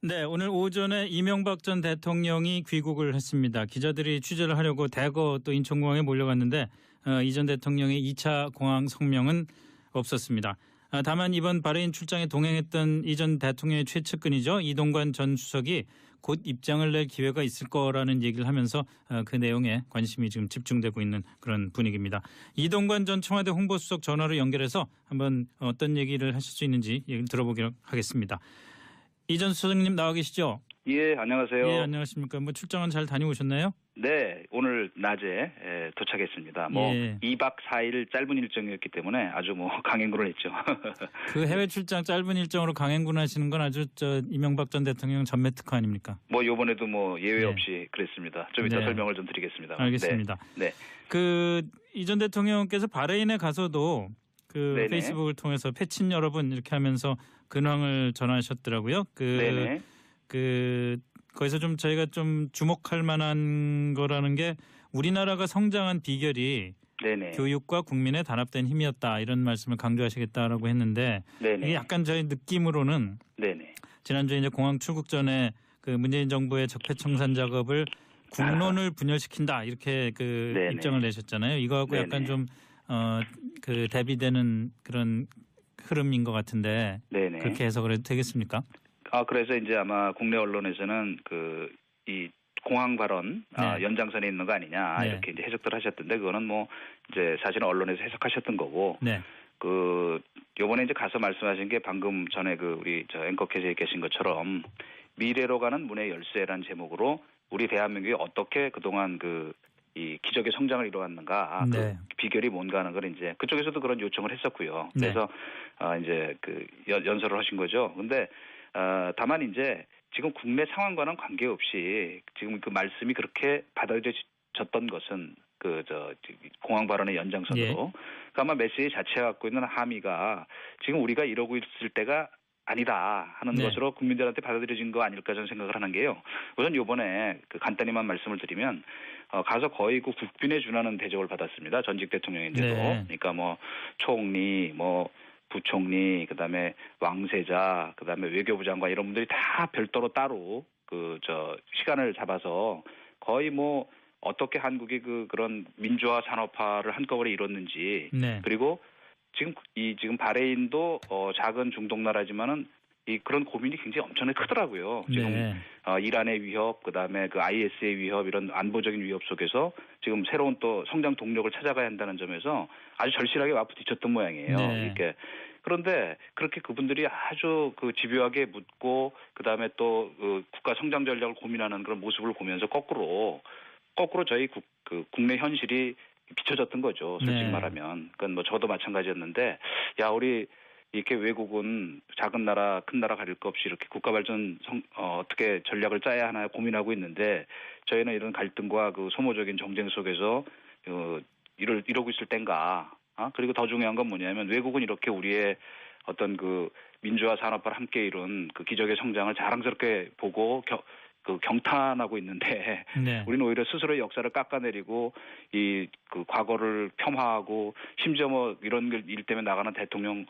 네, 오늘 오전에 이명박 전 대통령이 귀국을 했습니다. 기자들이 취재를 하려고 대거 또 인천공항에 몰려갔는데 이 전 대통령의 2차 공항 성명은 없었습니다. 다만 이번 바레인 출장에 동행했던 이 전 대통령의 최측근이죠. 이동관 전 수석이 곧 입장을 낼 기회가 있을 거라는 얘기를 하면서 그 내용에 관심이 지금 집중되고 있는 그런 분위기입니다. 이동관 전 청와대 홍보수석 전화로 연결해서 한번 어떤 얘기를 하실 수 있는지 얘기를 들어보도록 하겠습니다. 이 전 수석님 나와 계시죠? 예, 안녕하세요. 예, 안녕하십니까. 뭐 출장은 잘 다녀오셨나요? 네, 오늘 낮에 도착했습니다. 예. 2박 4일 짧은 일정이었기 때문에 아주 강행군을 했죠. 그 해외 출장 짧은 일정으로 강행군 하시는 건 아주 이명박 전 대통령 전매 특허 아닙니까? 요번에도 예외 없이 그랬습니다. 좀 이따 설명을 좀 드리겠습니다. 알겠습니다. 네. 이 전 대통령께서 바레인에 가서도 네네. 페이스북을 통해서 패친 여러분 이렇게 하면서 근황을 전하셨더라고요. 네네. 거기서 좀 저희가 좀 주목할 만한 거라는 게 우리나라가 성장한 비결이 네네. 교육과 국민의 단합된 힘이었다 이런 말씀을 강조하시겠다라고 했는데 네네. 이게 약간 저희 느낌으로는 네네. 지난주에 이제 공항 출국 전에 그 문재인 정부의 적폐청산 작업을 국론을 분열시킨다 이렇게 네네. 입장을 내셨잖아요. 이거하고 네네. 약간 좀 대비되는 그런 흐름인 것 같은데 네네. 그렇게 해석을 해도 되겠습니까? 그래서 이제 아마 국내 언론에서는 이 공항 발언 네. 연장선에 있는 거 아니냐 네. 이렇게 이제 해석들 하셨던데 그거는 이제 사실은 언론에서 해석하셨던 거고. 네. 요번에 이제 가서 말씀하신 게 방금 전에 우리 앵커께서 계신 것처럼 미래로 가는 문의 열쇠라는 제목으로 우리 대한민국이 어떻게 그동안 이 기적의 성장을 이루었는가, 네. 비결이 뭔가 하는 걸 이제 그쪽에서도 그런 요청을 했었고요. 네. 그래서 이제 연설을 하신 거죠. 근데 다만 이제 지금 국내 상황과는 관계없이 지금 그 말씀이 그렇게 받아들여졌던 것은 공항 발언의 연장선으로. 예. 그러니까 아마 메시지 자체가 갖고 있는 함의가 지금 우리가 이러고 있을 때가 아니다 하는 네. 것으로 국민들한테 받아들여진 거 아닐까 저는 생각을 하는 게요. 우선 요번에 간단히만 말씀을 드리면 가서 거의 국빈에 준하는 대접을 받았습니다. 전직 대통령인데도. 네. 그러니까 총리, 부총리, 그다음에 왕세자, 그다음에 외교부 장관 이런 분들이 다 별도로 따로 시간을 잡아서 거의 어떻게 한국이 그런 민주화 산업화를 한꺼번에 이뤘는지. 네. 그리고 지금 바레인도 작은 중동 나라지만은 그런 고민이 굉장히 엄청나게 크더라고요. 지금 네. 이란의 위협, 그다음에 IS의 위협 이런 안보적인 위협 속에서 지금 새로운 또 성장 동력을 찾아가야 한다는 점에서 아주 절실하게 맞부딪혔던 모양이에요. 네. 그런데 그렇게 그분들이 아주 집요하게 묻고 그다음에 또 국가 성장 전략을 고민하는 그런 모습을 보면서 거꾸로 저희 국내 현실이 비춰졌던 거죠. 솔직히 네. 말하면. 그건 저도 마찬가지였는데, 우리 이렇게 외국은 작은 나라, 큰 나라 가릴 것 없이 이렇게 국가 발전 어떻게 전략을 짜야 하나 고민하고 있는데, 저희는 이런 갈등과 소모적인 정쟁 속에서 이러고 있을 땐가. 그리고 더 중요한 건 뭐냐면 외국은 이렇게 우리의 어떤 민주화 산업화를 함께 이룬 기적의 성장을 자랑스럽게 보고 경탄하고 있는데 네. 우리는 오히려 스스로의 역사를 깎아내리고 과거를 폄하하고 심지어 이런 일 때문에 나가는 대통령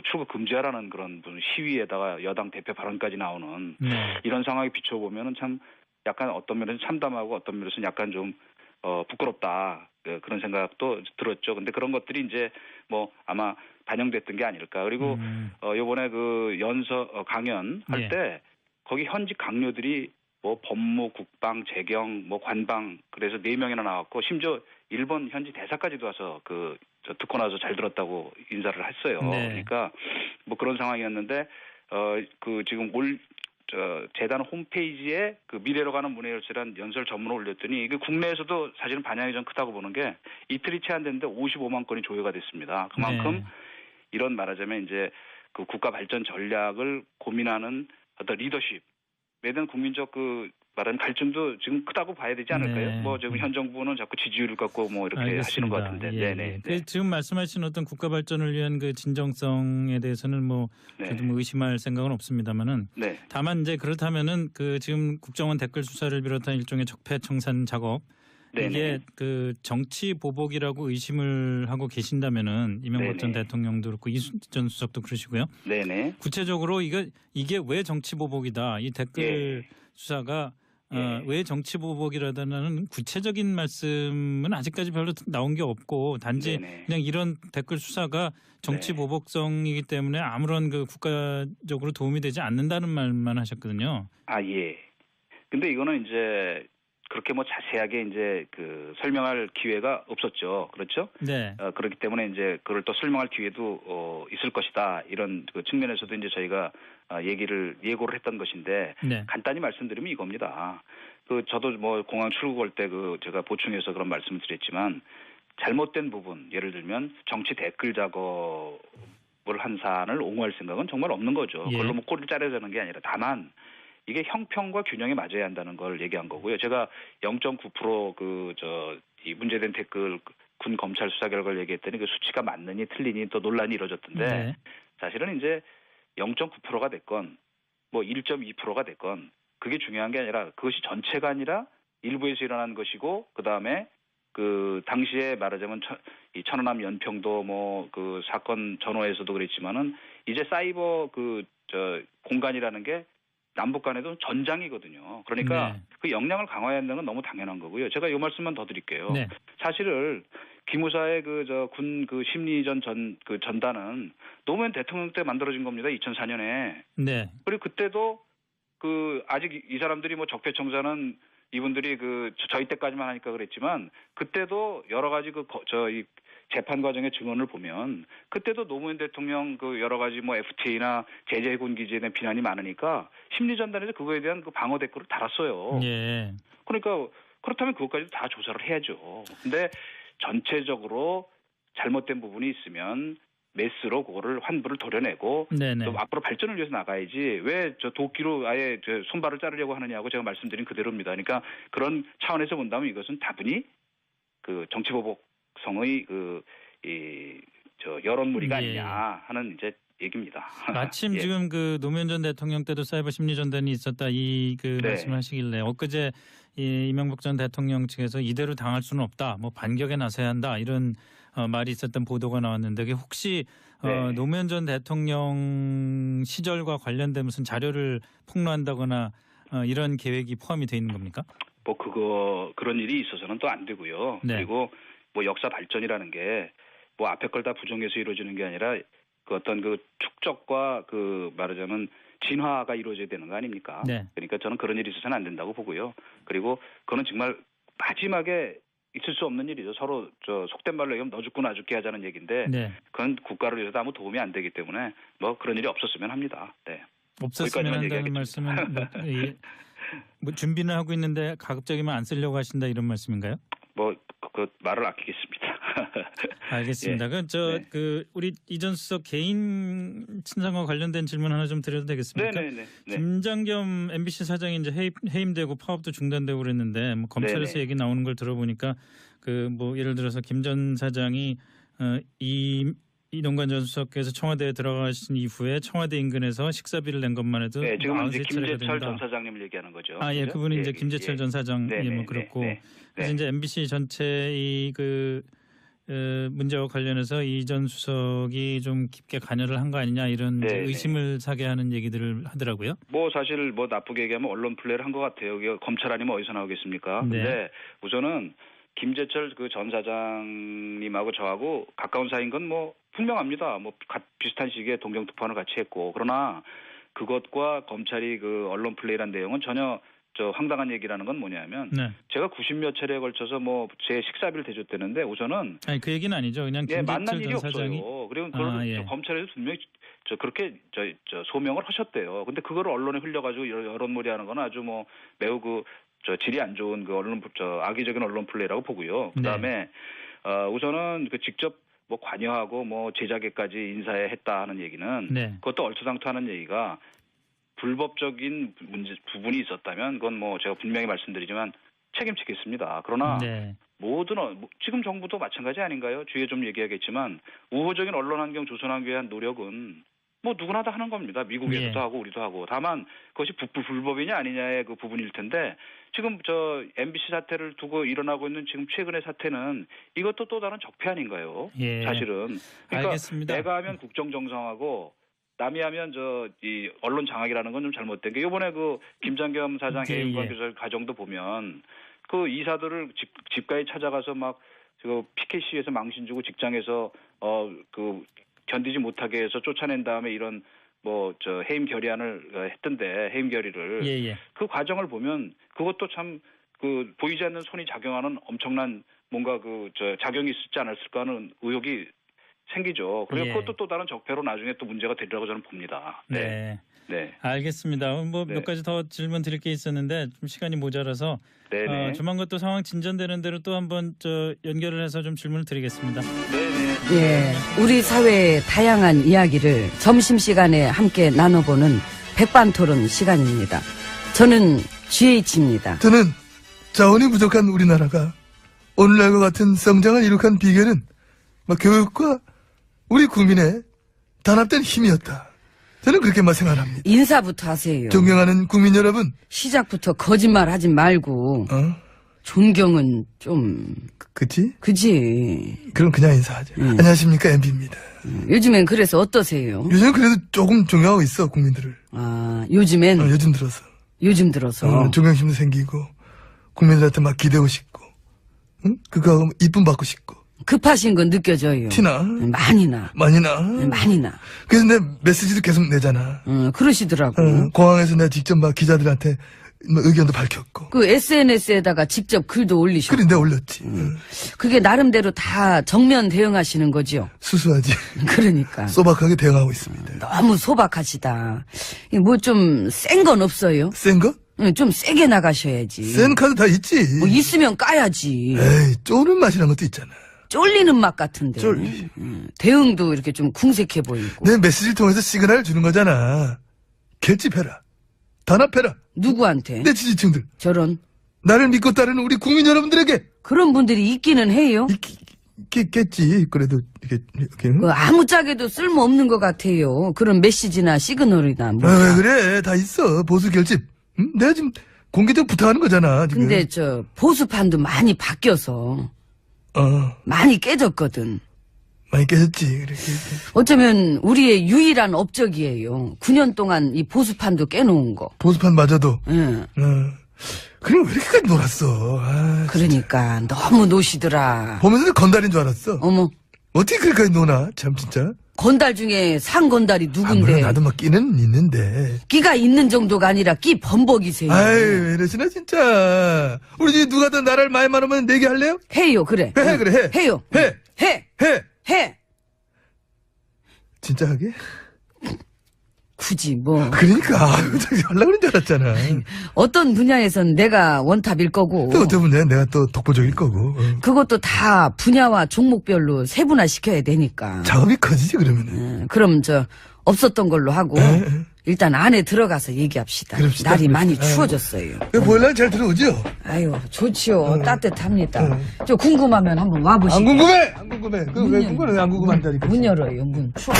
출국 금지하라는 그런 시위에다가 여당 대표 발언까지 나오는 네. 이런 상황에 비춰보면은 참 약간 어떤 면에서 참담하고 어떤 면에서는 약간 좀 부끄럽다 그런 생각도 들었죠. 근데 그런 것들이 이제 아마 반영됐던 게 아닐까. 그리고 요번에 강연 할 때 거기 현직 강요들이 법무, 국방, 재경, 관방 그래서 4명이나 나왔고 심지어 일본 현지 대사까지도 와서 듣고 나서 잘 들었다고 인사를 했어요. 네. 그러니까 그런 상황이었는데 지금 재단 홈페이지에 미래로 가는 문의 열쇠란 연설 전문을 올렸더니 이게 국내에서도 사실은 반향이 좀 크다고 보는 게 이틀이 채 안 됐는데 55만 건이 조회가 됐습니다. 그만큼 네. 이런 말하자면 이제 국가 발전 전략을 고민하는 어떤 리더십 에 대한 국민적 말하는 갈증도 지금 크다고 봐야 되지 않을까요? 네. 지금 현 정부는 자꾸 지지율을 갖고 이렇게 알겠습니다. 하시는 것 같은데. 예, 네네. 예. 지금 말씀하신 어떤 국가 발전을 위한 진정성에 대해서는 저도 의심할 생각은 없습니다만은. 네. 다만 이제 그렇다면은 지금 국정원 댓글 수사를 비롯한 일종의 적폐청산 작업 네네. 이게 그 정치 보복이라고 의심을 하고 계신다면은 이명박 전 네네. 대통령도 그렇고 이순신 전 수석도 그러시고요. 네네. 구체적으로 이게 왜 정치 보복이다. 이 댓글 예. 수사가 예. 왜 정치 보복이라다는 구체적인 말씀은 아직까지 별로 나온 게 없고 단지 네네. 그냥 이런 댓글 수사가 정치 네. 보복성이기 때문에 아무런 그 국가적으로 도움이 되지 않는다는 말만 하셨거든요. 아, 예. 근데 이거는 이제 그렇게 뭐 자세하게 이제 그 설명할 기회가 없었죠. 그렇죠? 네. 그렇기 때문에 이제 그걸 또 설명할 기회도 있을 것이다. 이런 그 측면에서도 이제 저희가 예고를 했던 것인데 네. 간단히 말씀드리면 이겁니다. 그 저도 뭐 공항 출국할 때 그 제가 보충해서 그런 말씀을 드렸지만 잘못된 부분 예를 들면 정치 댓글 작업을 한 사안을 옹호할 생각은 정말 없는 거죠. 예. 그걸로 뭐 꼬리를 자르야 되는 게 아니라 다만 이게 형평과 균형에 맞아야 한다는 걸 얘기한 거고요. 제가 0.9% 이 문제된 댓글 군 검찰 수사 결과를 얘기했더니 그 수치가 맞느니 틀리니 또 논란이 이루어졌던데 네. 사실은 이제 0.9%가 됐건 뭐 1.2%가 됐건 그게 중요한 게 아니라 그것이 전체가 아니라 일부에서 일어난 것이고 그다음에 그 당시에 말하자면 이 천안함 연평도 뭐 그 사건 전후에서도 그랬지만은 이제 사이버 공간이라는 게 남북 간에도 전장이거든요. 그러니까 네. 그 역량을 강화해야 한다는 건 너무 당연한 거고요. 제가 이 말씀만 더 드릴게요. 네. 사실을 기무사의 군 심리전 전단은 노무현 대통령 때 만들어진 겁니다. 2004년에. 네. 그리고 그때도 아직 이 사람들이 뭐 적폐청산은 이분들이 저희 때까지만 하니까 그랬지만 그때도 여러 가지 이 재판 과정의 증언을 보면 그때도 노무현 대통령 여러 가지 뭐 FTA나 제재 해군 기지에 대한 비난이 많으니까 심리전단에서 그거에 대한 방어 댓글을 달았어요. 예. 그러니까 그렇다면 그것까지도 다 조사를 해야죠. 근데 전체적으로 잘못된 부분이 있으면 메스로 그거를 환부를 도려내고 네네. 또 앞으로 발전을 위해서 나가야지 왜 도끼로 아예 손발을 자르려고 하느냐고 제가 말씀드린 그대로입니다. 그러니까 그런 차원에서 본다면 이것은 다분히 정치보복성의 여론무리가 예. 아니냐 하는 이제 얘기입니다. 마침 예. 지금 그노무현 전 대통령 때도 사이버 심리전단이 있었다 네. 말씀을 하시길래 엊그제 이명박 전 대통령 측에서 이대로 당할 수는 없다. 뭐 반격에 나서야 한다. 이런 말이 있었던 보도가 나왔는데 그게 혹시 네. 노무현 전 대통령 시절과 관련된 무슨 자료를 폭로한다거나 이런 계획이 포함이 돼 있는 겁니까? 뭐 그런 일이 있어서는 또 안 되고요. 네. 그리고 뭐 역사 발전이라는 게 뭐 앞에 걸 다 부정해서 이루어지는 게 아니라 어떤 축적과 말하자면 진화가 이루어져야 되는 거 아닙니까? 네. 그러니까 저는 그런 일이 있어서는 안 된다고 보고요. 그리고 그거는 정말 마지막에 있을 수 없는 일이죠. 서로 속된 말로 얘기하면 너 죽고 나 죽게 하자는 얘기인데 네. 그건 국가를 위해서도 아무 도움이 안 되기 때문에 뭐 그런 일이 없었으면 합니다. 네. 없었으면 거기까지만 한다는 말씀은 뭐 준비는 하고 있는데 가급적이면 안 쓰려고 하신다 이런 말씀인가요? 뭐 그 말을 아끼겠습니다. 알겠습니다. 예. 우리 이전 수석 개인 친상과 관련된 질문 하나 좀 드려도 되겠습니까? 네네네. 네. 김장겸 MBC 사장이 이제 해임되고 파업도 중단되고 그랬는데 뭐 검찰에서 네네. 얘기 나오는 걸 들어보니까 뭐 예를 들어서 김 전 사장이 이동관 전 수석께서 청와대에 들어가신 이후에 청와대 인근에서 식사비를 낸 것만 해도 네, 지금은 이제 93차례가 김재철 된다. 전 사장님을 얘기하는 거죠. 예, 그죠? 그분이 이제 김재철 전 사장 뭐 그렇고 그래서 이제 MBC 전체 문제와 관련해서 이 전 수석이 좀 깊게 관여를 한 거 아니냐 이런 이제 의심을 사게 하는 얘기들을 하더라고요. 뭐 사실 뭐 나쁘게 얘기하면 언론 플레이를 한 것 같아요. 이게 검찰 아니면 어디서 나오겠습니까? 근데 우선은 김재철 전 사장님하고 저하고 가까운 사이인 건 뭐 분명합니다. 뭐 비슷한 시기에 동정 특파원을 같이 했고 그러나 그것과 검찰이 언론 플레이란 내용은 전혀 황당한 얘기라는 건 뭐냐면 제가 90몇 차례에 걸쳐서 뭐 제 식사비를 대줬다는데 우선은 그 얘기는 아니죠. 그냥 만난 김재철 일이 전 사장이 없어요. 그리고 그걸 검찰에서 분명히 그렇게 소명을 하셨대요. 근데 그거를 언론에 흘려가지고 여론몰이하는 건 아주 뭐 매우 질이 안 좋은 악의적인 언론 플레이라고 보고요. 그다음에 우선은 직접 뭐 관여하고 뭐 제자계까지 인사에 했다 하는 얘기는 그것도 얼토당토하는 얘기가 불법적인 부분이 있었다면 그건 뭐 제가 분명히 말씀드리지만 책임지겠습니다. 그러나 지금 정부도 마찬가지 아닌가요? 주위에 좀 얘기하겠지만 우호적인 언론 환경 조성하기 위한 노력은 뭐 누구나 다 하는 겁니다. 미국에서도 예. 하고 우리도 하고. 다만 그것이 불법이냐 아니냐의 그 부분일 텐데 지금 저 MBC 사태를 두고 일어나고 있는 지금 최근의 사태는 이것도 또 다른 적폐 아닌가요? 예. 사실은. 그러니까 알겠습니다. 내가 하면 국정정상하고 남이 하면 이 언론 장악이라는 건 좀 잘못된 게 이번에 그 김장겸 사장 예, 해임 예. 과정도 보면 그 이사들을 집까지 찾아가서 막 그 피켓 시위에서 망신 주고 직장에서 그 견디지 못하게 해서 쫓아낸 다음에 이런 뭐 저 해임 결의안을 했던데 해임 결의를 예. 그 과정을 보면 그것도 참 그 보이지 않는 손이 작용하는 엄청난 뭔가 그 저 작용이 있었지 않았을까 하는 의혹이 생기죠. 그리고 예. 그것도 또 다른 적폐로 나중에 또 문제가 되리라고 저는 봅니다. 네. 네. 알겠습니다. 뭐 몇 네. 가지 더 질문 드릴 게 있었는데 좀 시간이 모자라서 네네. 조만간 또 상황 진전되는 대로 또 한번 연결을 해서 좀 질문을 드리겠습니다. 네네. 예, 우리 사회의 다양한 이야기를 점심시간에 함께 나눠보는 백반토론 시간입니다. 저는 GH입니다. 저는 자원이 부족한 우리나라가 오늘날과 같은 성장을 이룩한 비결은 교육과 우리 국민의 단합된 힘이었다. 저는 그렇게만 생각합니다. 인사부터 하세요. 존경하는 국민 여러분, 시작부터 거짓말 하지 말고 존경은 좀 그치? 그지. 그럼 그냥 인사하자. 안녕하십니까, MB입니다. 요즘엔 그래서 어떠세요? 요즘 그래도 조금 존경하고 있어, 국민들을. 아, 요즘엔 요즘 들어서. 요즘 들어서 존경심도 생기고, 국민들한테 막 기대고 싶고, 응? 그거 이쁨 받고 싶고. 급하신 건 느껴져요. 티나? 많이 나. 많이 나? 많이 나. 그래서 내 메시지도 계속 내잖아. 그러시더라고. 공항에서 내가 직접 막 기자들한테 의견도 밝혔고. 그 SNS에다가 직접 글도 올리셨고. 그래, 내가 올렸지. 그게 나름대로 다 정면 대응하시는 거죠. 수수하지. 그러니까. 소박하게 대응하고 있습니다. 너무 소박하시다. 뭐 좀 센 건 없어요? 센 거? 응, 좀 세게 나가셔야지. 센 카드 다 있지. 뭐 있으면 까야지. 에이, 쪼는 맛이란 것도 있잖아. 쫄리는 맛 같은데. 쫄리. 대응도 이렇게 좀 궁색해 보이고. 내 메시지를 통해서 시그널을 주는 거잖아. 결집해라. 단합해라. 누구한테? 내 지지층들. 저런. 나를 믿고 따르는 우리 국민 여러분들에게. 그런 분들이 있기는 해요. 있겠지. 그래도, 이렇게. 그 아무짝에도 쓸모없는 것 같아요. 그런 메시지나 시그널이나 뭐. 왜 그래. 다 있어. 보수 결집. 응? 내가 지금 공개적 부탁하는 거잖아. 지금. 근데 보수판도 많이 바뀌어서 많이 깨졌거든. 많이 깨졌지. 이렇게. 어쩌면 우리의 유일한 업적이에요. 9년 동안 이 보수판도 깨놓은 거. 보수판 맞아도. 응. 그럼 왜 이렇게까지 놀았어. 아, 그러니까 너무 노시더라. 보면서 건달인 줄 알았어. 어머, 어떻게 그렇게까지 노나? 참, 진짜. 건달 중에 상건달이 물론 누군데? 나도 막 끼는 있는데. 끼가 있는 정도가 아니라 끼 범벅이세요. 아이, 왜 이러시나, 진짜. 우리 집에 누가 더 나라를 많이 말하면 내기 할래요? 해요, 그래. 해, 그래, 해. 해요. 해. 해. 해. 해. 진짜 하게? 굳이 뭐. 그러니까, 아유, 저기 하려고 그런 줄 알았잖아. 어떤 분야에선 내가 원탑일 거고. 또 어떤 분야 내가 또 독보적일 거고. 그것도 다 분야와 종목별로 세분화시켜야 되니까. 작업이 커지지, 그러면은. 그럼 없었던 걸로 하고. 에. 일단 안에 들어가서 얘기합시다. 그럽시다, 날이 많이 그럽시다. 추워졌어요. 보일러는 잘 들어오죠? 아유, 좋지요. 따뜻합니다. 저 궁금하면 한번 와보시죠. 안 궁금해! 안 궁금해. 그 왜 문 궁금해? 안 궁금한다니까. 문 열어요, 문. 추워.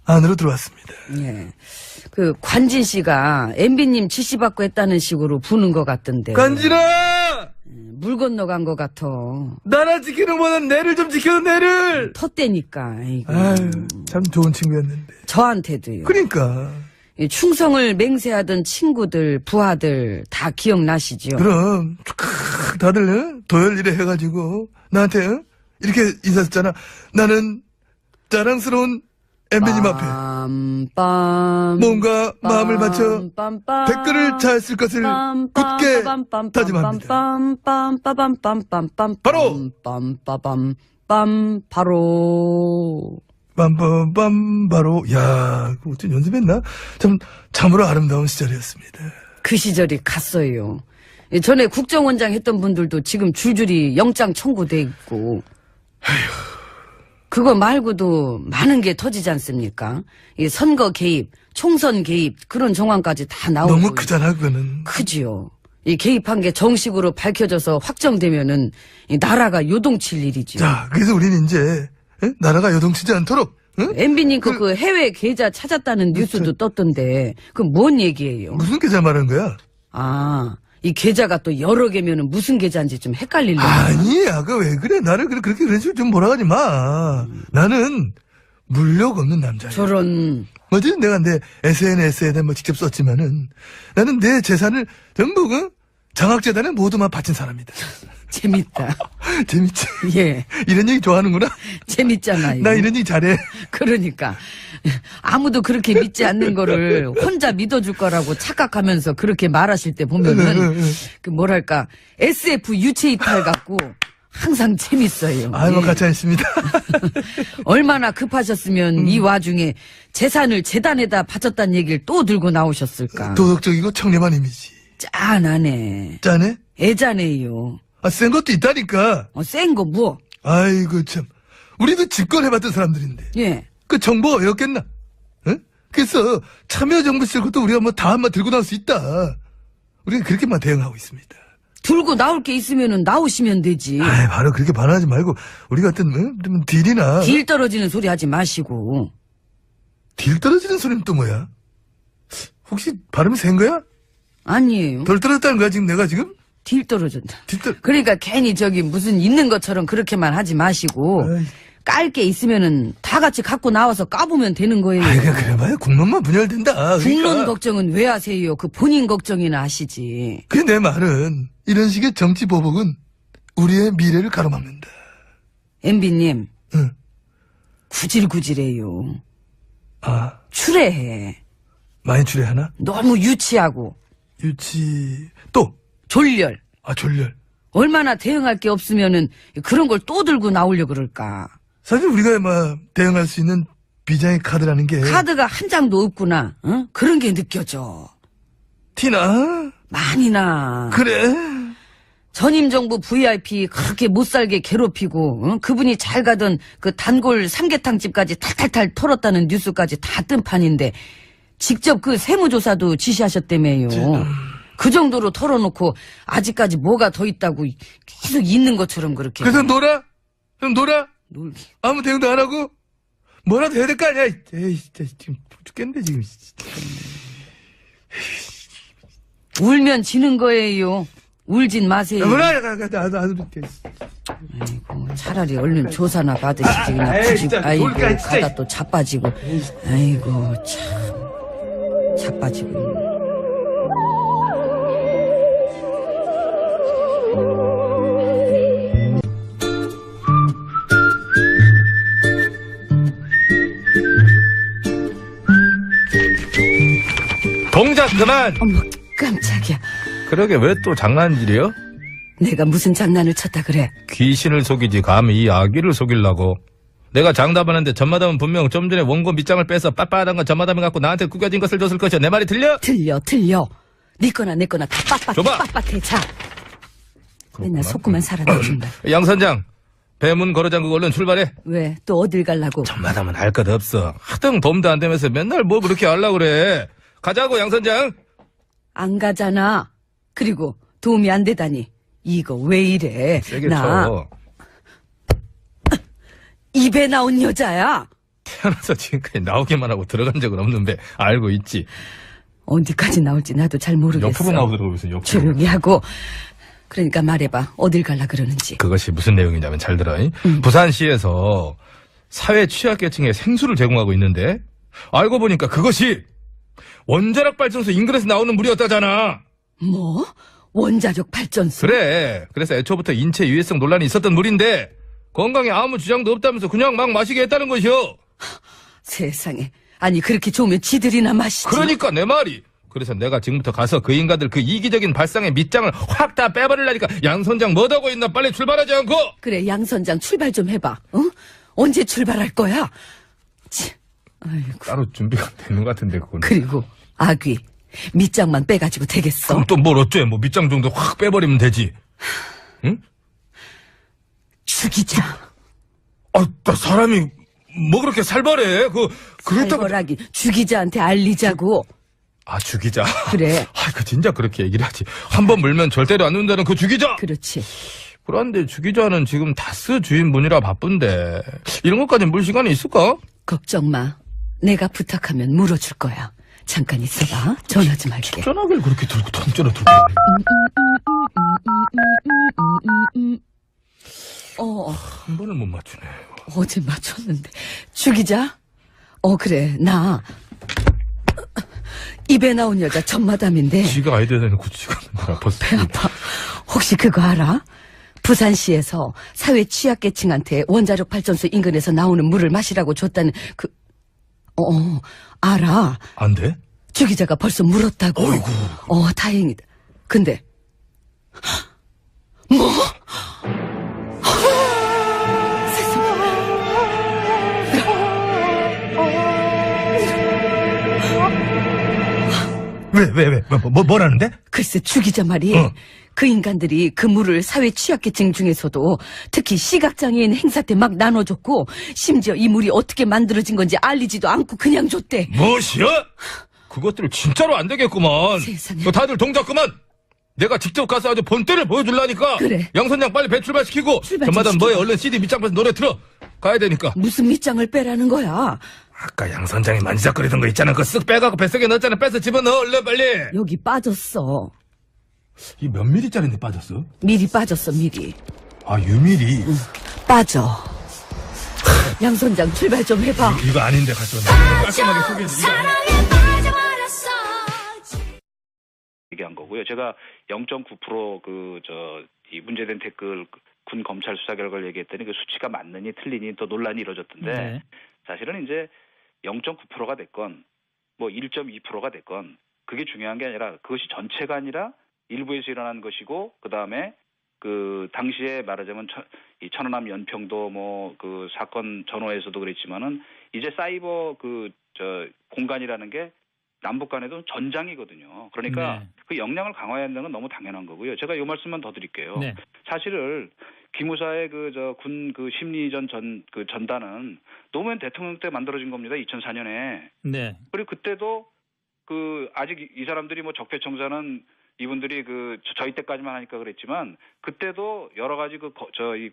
안으로 들어왔습니다. 예. 그 관진 씨가 MB님 지시받고 했다는 식으로 부는 것 같던데. 간지라! 물 건너간 것 같아. 나라 지키는 것보다는 내를 좀 지켜, 내를! 텄대니까. 아이고. 아유, 참 좋은 친구였는데. 저한테도요. 그러니까. 이 충성을 맹세하던 친구들, 부하들 다 기억나시죠? 그럼, 촤크, 다들, 응? 도열 일에 해가지고, 나한테, 응? 이렇게 인사했잖아. 나는 자랑스러운 엠비님 앞에 빰빰. 뭔가 마음을 맞춰 빰빰. 댓글을 잘 쓸 것을 굳게 다짐합니다. 빰빰빰빰빰빰빰빰빰빰. 바로! 빰빰빰빰빰. 바로. 빰빰빰, 바로, 야, 그거 어쩜 연습했나? 참으로 아름다운 시절이었습니다. 그 시절이 갔어요. 전에 국정원장 했던 분들도 지금 줄줄이 영장 청구돼 있고. 그거 말고도 많은 게 터지지 않습니까? 이 선거 개입, 총선 개입 그런 정황까지 다 나오고. 너무 크잖아, 그거는. 크지요. 이 개입한 게 정식으로 밝혀져서 확정되면은 이 나라가 요동칠 일이지. 자, 그래서 우리는 이제 나라가 요동치지 않도록 MB님 그 해외 계좌 찾았다는 뉴스도 떴던데 그 뭔 얘기예요? 무슨 계좌 말하는 거야? 아, 이 계좌가 또 여러 개면은 무슨 계좌인지 좀 헷갈릴래. 아니야, 그 왜 그래? 나를 그렇게 그런 식으로 좀 몰아가지 마. 나는 물욕 없는 남자야. 저런. 뭐지? 내가 내 SNS에 뭐 직접 썼지만은 나는 내 재산을 전부 장학재단에 모두만 바친 사람이다. 재밌다. 재밌지? 예, 이런 얘기 좋아하는구나? 재밌잖아요. 나 이런 얘기 잘해. 그러니까 아무도 그렇게 믿지 않는 거를 혼자 믿어줄 거라고 착각하면서 그렇게 말하실 때 보면은 그 뭐랄까 SF 유체이탈 같고 항상 재밌어요. 아이고, 예. 같이 있습니다. 얼마나 급하셨으면 이 와중에 재산을 재단에다 바쳤다는 얘기를 또 들고 나오셨을까. 도덕적이고 청렴한 이미지. 짠하네. 짠해? 애자네요. 아, 센 것도 있다니까. 센 거 뭐? 아이고, 참. 우리도 집권해봤던 사람들인데. 예. 그 정보가 외웠겠나? 응? 그래서 참여정부 쓸 것도 우리가 뭐 다 한번 들고 나올 수 있다. 우리가 그렇게만 대응하고 있습니다. 들고 나올 게 있으면은 나오시면 되지. 아이, 바로 그렇게 반하지 말고, 우리가 어떤, 좀 딜이나. 딜 떨어지는 소리 하지 마시고. 딜 떨어지는 소리는 또 뭐야? 혹시 발음이 센 거야? 아니에요. 덜 떨어졌다는 거야, 지금 내가 지금? 딜 떨어진다. 딜 떨, 그러니까 괜히 저기 무슨 있는 것처럼 그렇게만 하지 마시고 아이. 깔 게 있으면은 다 같이 갖고 나와서 까보면 되는 거예요. 아이, 그래 봐야 국론만 분열된다. 국론 그러니까. 걱정은 왜 하세요? 그 본인 걱정이나 하시지. 그 내 말은, 이런 식의 정치 보복은 우리의 미래를 가로막는다. MB님 응. 구질구질해요. 아, 추레해. 많이 추레하나? 너무 유치하고 유치, 또, 졸렬. 아, 졸렬. 얼마나 대응할 게 없으면은 그런 걸 또 들고 나오려 그럴까. 사실 우리가 막 대응할 수 있는 비장의 카드라는 게. 카드가 한 장도 없구나. 응? 그런 게 느껴져. 티나? 많이 나. 그래. 전임 정부 VIP 그렇게 못 살게 괴롭히고 응? 그분이 잘 가던 그 단골 삼계탕집까지 탈탈탈 털었다는 뉴스까지 다 뜬 판인데 직접 그 세무조사도 지시하셨다며요. 그 정도로 털어놓고 아직까지 뭐가 더 있다고 계속 있는 것처럼 그렇게. 그래서 놀아? 그럼 놀아? 놀기. 아무 대응도 안 하고? 뭐라도 해야 될 거 아니야? 에이, 진짜 지금 죽겠네, 지금. 울면 지는 거예요. 울진 마세요. 뭐라, 나도 이렇게. 아이고, 차라리 얼른 조사나 받으시지 그냥 에이, 굳이. 진짜, 아이고 놀까, 진짜. 가다 또 자빠지고. 아이고 참 자빠지고. 동작 그만! 어머 깜짝이야. 그러게 왜 또 장난질이요? 내가 무슨 장난을 쳤다 그래. 귀신을 속이지 감히 이 아기를 속이려고. 내가 장담하는데 전마담은 분명 좀 전에 원고 밑장을 빼서 빳빳한 건 전마담이 갖고 나한테 구겨진 것을 줬을 것이야. 내 말이 들려? 틀려. 네 거나 내 거나 다 줘봐. 빳빳해. 자. 맨날 속고만 살아도 정말. 양 선장, 배문 걸어잠그고 얼른 출발해. 왜? 또 어딜 갈라고? 전마담은 알 것 없어. 하등 도움도 안 되면서 맨날 뭐 그렇게 하려고 그래. 가자고 양 선장. 안 가잖아. 그리고 도움이 안 되다니. 이거 왜 이래? 세게 나 쳐. 입에 나온 여자야. 태어나서 지금까지 나오기만 하고 들어간 적은 없는데 알고 있지. 어디까지 나올지 나도 잘 모르겠어. 옆으로 나오더라고 있어. 옆으로. 조용히 하고. 그러니까 말해봐. 어딜 갈라 그러는지. 그것이 무슨 내용이냐면 잘 들어. 부산시에서 사회 취약계층에 생수를 제공하고 있는데 알고 보니까 그것이 원자력 발전소 인근에서 나오는 물이었다잖아. 뭐? 원자력 발전소? 그래. 그래서 애초부터 인체 유해성 논란이 있었던 물인데 건강에 아무 주장도 없다면서 그냥 막 마시게 했다는 것이요. 세상에. 아니 그렇게 좋으면 지들이나 마시지. 그러니까 내 말이. 그래서 내가 지금부터 가서 그 인간들 그 이기적인 발상의 밑장을 확 다 빼버리려니까 양 선장 뭐하고 있나 빨리 출발하지 않고. 그래 양 선장 출발 좀 해봐. 어? 언제 출발할 거야? 치, 아이고. 따로 준비가 되는 것 같은데 그거는. 그리고 아귀 밑장만 빼가지고 되겠어? 그럼 또 뭘 어째? 뭐 밑장 정도 확 빼버리면 되지. 응? 죽이자. 나 사람이 뭐 그렇게 살벌해? 그렇다고. 살벌하긴 죽이자한테 알리자고. 아, 주기자. 그래. 그 진짜 그렇게 얘기를 하지. 한 번 물면 절대로 안 눈다는 그 주기자. 그렇지. 그런데 주기자는 지금 다스 주인분이라 바쁜데 이런 것까지 물 시간이 있을까? 걱정 마. 내가 부탁하면 물어줄 거야. 잠깐 있어봐. 전화 좀 할게. 전화기를 그렇게 들고 던져라 들고. 한 번을 못 맞추네. 어제 맞췄는데. 주기자? 그래. 나 입에 나온 여자 전마담인데 지가 아이디어 내놓고 지가 벌써. 배 아파. 혹시 그거 알아? 부산시에서 사회 취약계층한테 원자력 발전소 인근에서 나오는 물을 마시라고 줬다는 알아. 안 돼? 주 기자가 벌써 물었다고. 어이구. 다행이다. 근데 뭐? 왜? 뭐라는데? 글쎄 주 기자 말이 그 인간들이 그 물을 사회 취약계층 중에서도 특히 시각장애인 행사 때 막 나눠줬고 심지어 이 물이 어떻게 만들어진 건지 알리지도 않고 그냥 줬대. 무엇이야? 그것들 진짜로 안 되겠구만. 세상에. 다들 동작 그만. 내가 직접 가서 아주 본때를 보여줄라니까. 그래. 양선장 빨리 배출발시키고 출발 좀 전마담 시켜. 뭐에 얼른 CD 밑장에서 노래 틀어. 가야 되니까. 무슨 밑장을 빼라는 거야. 아까 양선장이 만지작거리던 거 있잖아. 그거 쓱 빼갖고 뱃속에 넣었잖아. 빼서 집어넣어 얼른 빨리. 여기 빠졌어. 이 몇 미리짜리인데 빠졌어? 미리 빠졌어 미리. 아 유미리. 빠져. 양 선장 출발 좀 해봐. 이거 아닌데 가서 깔끔하게 소개해줘. 얘기한 거고요. 제가 0.9% 이 문제된 댓글 군 검찰 수사 결과를 얘기했더니 그 수치가 맞느니 틀리니 또 논란이 이루어졌던데 네. 사실은 이제 0.9%가 됐건 뭐 1.2%가 됐건 그게 중요한 게 아니라 그것이 전체가 아니라 일부에서 일어난 것이고 그 다음에 그 당시에 말하자면 이 천안함 연평도 뭐 그 사건 전후에서도 그랬지만은 이제 사이버 공간이라는 게 남북 간에도 전장이거든요. 그러니까 네. 그 역량을 강화해야 한다는 건 너무 당연한 거고요. 제가 이 말씀만 더 드릴게요. 네. 사실을 기무사의 군 심리전 전단은 노무현 대통령 때 만들어진 겁니다. 2004년에. 네. 그리고 그때도 아직 이 사람들이 뭐 적폐청산은 이분들이 저희 때까지만 하니까 그랬지만 그때도 여러 가지 이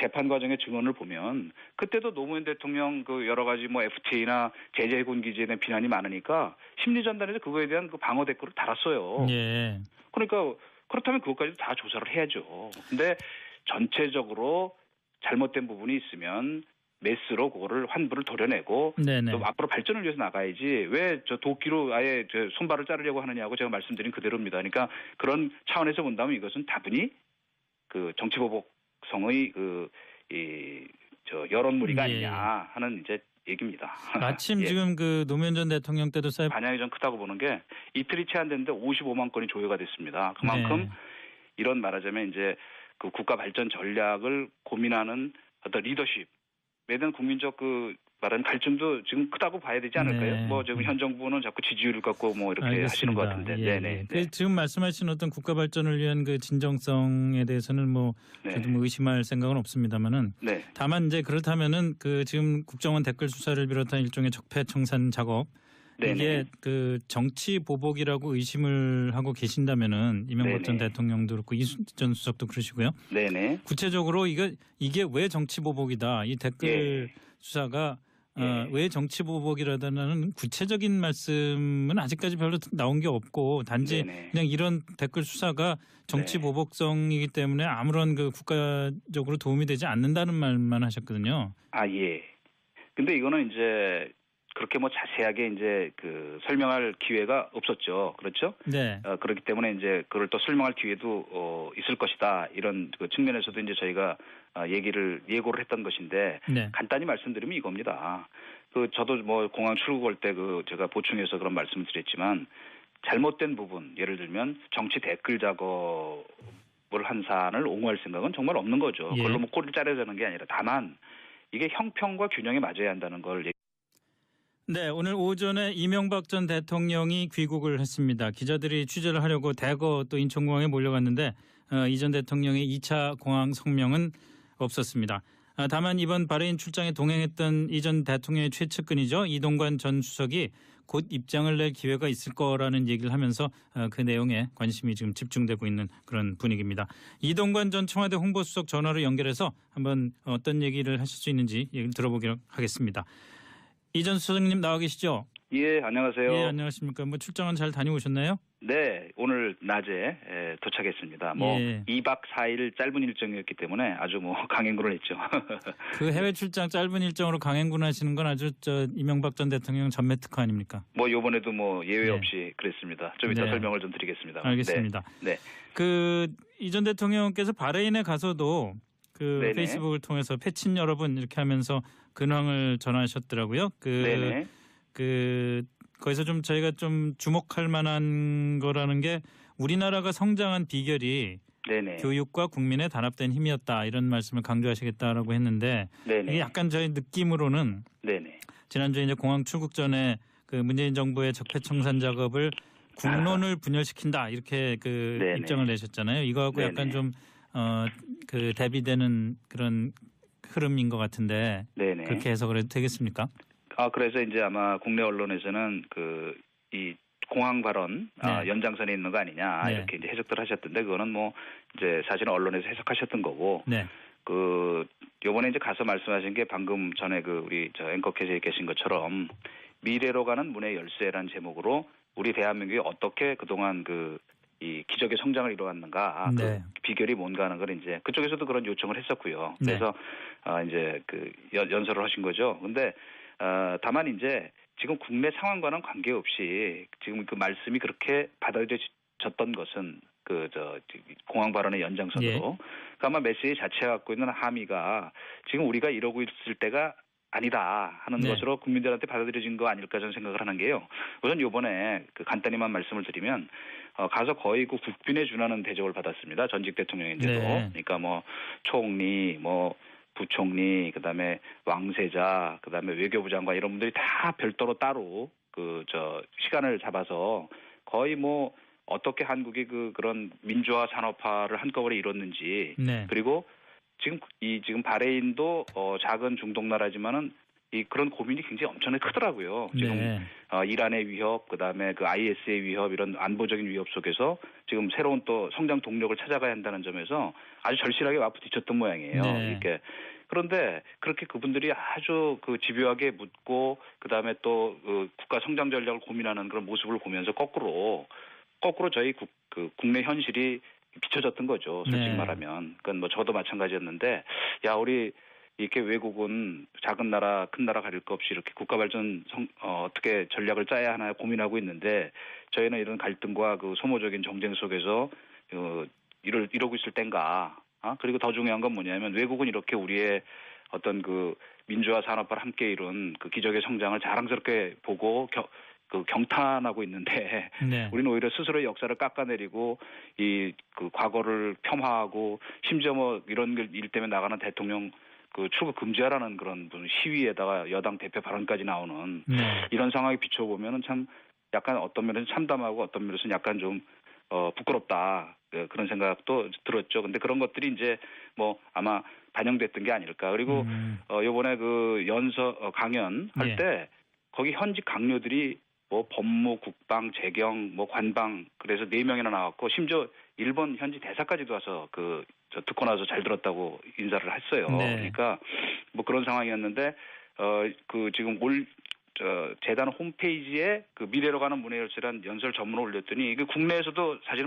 재판 과정의 증언을 보면 그때도 노무현 대통령 여러 가지 뭐 FTA나 제재 해군 기지에 대한 비난이 많으니까 심리전단에서 그거에 대한 방어 댓글을 달았어요. 예. 그러니까 그렇다면 그것까지도 다 조사를 해야죠. 근데 전체적으로 잘못된 부분이 있으면 메스로 그거를 환부를 도려내고 네네. 또 앞으로 발전을 위해서 나가야지 왜 도끼로 아예 손발을 자르려고 하느냐고 제가 말씀드린 그대로입니다. 그러니까 그런 차원에서 본다면 이것은 다분히 정치보복성의 여론무리가 예. 아니냐 하는 이제 얘기입니다. 마침 예. 지금 노무현 전 대통령 때도 반향이 좀 크다고 보는 게 이틀이 채 안 됐는데 55만 건이 조회가 됐습니다. 그만큼 네. 이런 말하자면 이제 그 국가 발전 전략을 고민하는 어떤 리더십에 대한 국민적 말하는 갈증도 지금 크다고 봐야 되지 않을까요? 네. 뭐 지금 현 정부는 자꾸 지지율을 갖고 뭐 이렇게 알겠습니다. 하시는 것 같은데, 예, 네네. 예. 지금 말씀하신 어떤 국가 발전을 위한 그 진정성에 대해서는 뭐 네. 저도 뭐 의심할 생각은 없습니다만은 네. 다만 이제 그렇다면은 지금 국정원 댓글 수사를 비롯한 일종의 적폐청산 작업 네네. 이게 정치 보복이라고 의심을 하고 계신다면은 이명박 전 네네. 대통령도 그렇고 이순신 전 수석도 그러시고요. 네네. 구체적으로 이게 왜 정치 보복이다 이 댓글 예. 수사가 예. 왜 정치 보복이라다는 구체적인 말씀은 아직까지 별로 나온 게 없고 단지 네네. 그냥 이런 댓글 수사가 정치 네. 보복성이기 때문에 아무런 국가적으로 도움이 되지 않는다는 말만 하셨거든요. 아, 예. 근데 이거는 이제 그렇게 뭐 자세하게 이제 설명할 기회가 없었죠. 그렇죠? 네. 그렇기 때문에 이제 그걸 또 설명할 기회도 있을 것이다. 이런 측면에서도 이제 저희가 예고를 했던 것인데 네. 간단히 말씀드리면 이겁니다. 저도 뭐 공항 출국할 때 제가 보충해서 그런 말씀을 드렸지만 잘못된 부분 예를 들면 정치 댓글 작업을 한 사안을 옹호할 생각은 정말 없는 거죠. 예. 그걸로 뭐 꼬리를 자르자는 게 아니라 다만 이게 형평과 균형에 맞아야 한다는 걸 네, 오늘 오전에 이명박 전 대통령이 귀국을 했습니다. 기자들이 취재를 하려고 대거 또 인천공항에 몰려갔는데 이 전 대통령의 2차 공항 성명은 없었습니다. 다만 이번 바레인 출장에 동행했던 이전 대통령의 최측근이죠. 이동관 전 수석이 곧 입장을 낼 기회가 있을 거라는 얘기를 하면서 그 내용에 관심이 지금 집중되고 있는 그런 분위기입니다. 이동관 전 청와대 홍보수석 전화로 연결해서 한번 어떤 얘기를 하실 수 있는지 얘기를 들어보기로 하겠습니다. 이 전 수석님 나와 계시죠? 예, 안녕하세요. 예, 안녕하십니까. 뭐 출장은 잘 다녀오셨나요? 네, 오늘 낮에 도착했습니다. 뭐 예. 2박 4일 짧은 일정이었기 때문에 아주 뭐 강행군을 했죠. 그 해외 출장 짧은 일정으로 강행군 하시는 건 아주 이명박 전 대통령 전매 특허 아닙니까? 뭐 이번에도 뭐 예외 네. 없이 그랬습니다. 좀 이따 네. 설명을 좀 드리겠습니다. 알겠습니다. 네. 그 이 전 대통령께서 바레인에 가서도 그 네네. 페이스북을 통해서 패친 여러분 이렇게 하면서 근황을 전하셨더라고요. 네네. 거기서 좀 저희가 좀 주목할 만한 거라는 게 우리나라가 성장한 비결이 네네. 교육과 국민의 단합된 힘이었다 이런 말씀을 강조하시겠다라고 했는데 네네. 이게 약간 저희 느낌으로는 네네. 지난주에 이제 공항 출국 전에 그 문재인 정부의 적폐청산 작업을 국론을 분열시킨다 이렇게 그 네네. 입장을 내셨잖아요. 이거하고 네네. 약간 좀 그 대비되는 그런 흐름인 것 같은데 네네. 그렇게 해석을 해도 되겠습니까? 그래서 이제 아마 국내 언론에서는 이 공항 발언 네. 연장선에 있는 거 아니냐 네. 이렇게 이제 해석들 하셨던데 그거는 뭐 이제 사실은 언론에서 해석하셨던 거고 네, 요번에 이제 가서 말씀하신 게 방금 전에 우리 앵커께서 계신 것처럼 미래로 가는 문의 열쇠라는 제목으로 우리 대한민국이 어떻게 그동안 이 기적의 성장을 이루었는가 네. 그 비결이 뭔가 하는 걸 이제 그쪽에서도 그런 요청을 했었고요. 네. 그래서 이제 연설을 하신 거죠. 근데 다만 이제 지금 국내 상황과는 관계없이 지금 그 말씀이 그렇게 받아들여졌던 것은 공항 발언의 연장선으로 예. 그러니까 아마 메시지 자체가 갖고 있는 함의가 지금 우리가 이러고 있을 때가 아니다 하는 네. 것으로 국민들한테 받아들여진 거 아닐까 저는 생각을 하는 게요. 우선 요번에 간단히만 말씀을 드리면 가서 거의 국빈에 준하는 대접을 받았습니다. 전직 대통령인데도. 네. 그러니까 뭐 총리, 뭐 부총리, 그다음에 왕세자, 그다음에 외교부 장관 이런 분들이 다 별도로 따로 시간을 잡아서 거의 뭐 어떻게 한국이 그런 민주화 산업화를 한꺼번에 이뤘는지 네. 그리고 지금 바레인도 작은 중동 나라지만은 그런 고민이 굉장히 엄청나게 크더라고요. 지금 네. 이란의 위협, 그다음에 IS의 위협 이런 안보적인 위협 속에서 지금 새로운 또 성장 동력을 찾아가야 한다는 점에서 아주 절실하게 맞부딪혔던 모양이에요. 네. 이렇게 그런데 그렇게 그분들이 아주 집요하게 묻고 그다음에 또 국가 성장 전략을 고민하는 그런 모습을 보면서 거꾸로 저희 국내 현실이 비춰졌던 거죠. 솔직히 네. 말하면. 그건 뭐 저도 마찬가지였는데 우리 이렇게 외국은 작은 나라, 큰 나라 가릴 것 없이 이렇게 국가 발전 어떻게 전략을 짜야 하나 고민하고 있는데 저희는 이런 갈등과 소모적인 정쟁 속에서 이러고 있을 땐가. 그리고 더 중요한 건 뭐냐면 외국은 이렇게 우리의 어떤 민주화 산업화를 함께 이룬 기적의 성장을 자랑스럽게 보고 경탄하고 있는데 네. 우리는 오히려 스스로의 역사를 깎아내리고 과거를 폄하하고 심지어 뭐 이런 일 때문에 나가는 대통령 출국 금지하라는 그런 시위에다가 여당 대표 발언까지 나오는 네. 이런 상황에 비춰보면은 참 약간 어떤 면에서 참담하고 어떤 면에서는 약간 좀 부끄럽다 그런 생각도 들었죠. 근데 그런 것들이 이제 뭐 아마 반영됐던 게 아닐까. 그리고 요번에 강연 할 예. 때 거기 현직 강요들이 뭐 법무, 국방, 재경, 뭐 관방 그래서 4명이나 나왔고 심지어 일본 현지 대사까지도 와서 듣고 나서 잘 들었다고 인사를 했어요. 네. 그러니까 뭐 그런 상황이었는데 지금 재단 홈페이지에 미래로 가는 문의 열쇠란 연설 전문을 올렸더니 국내에서도 사실은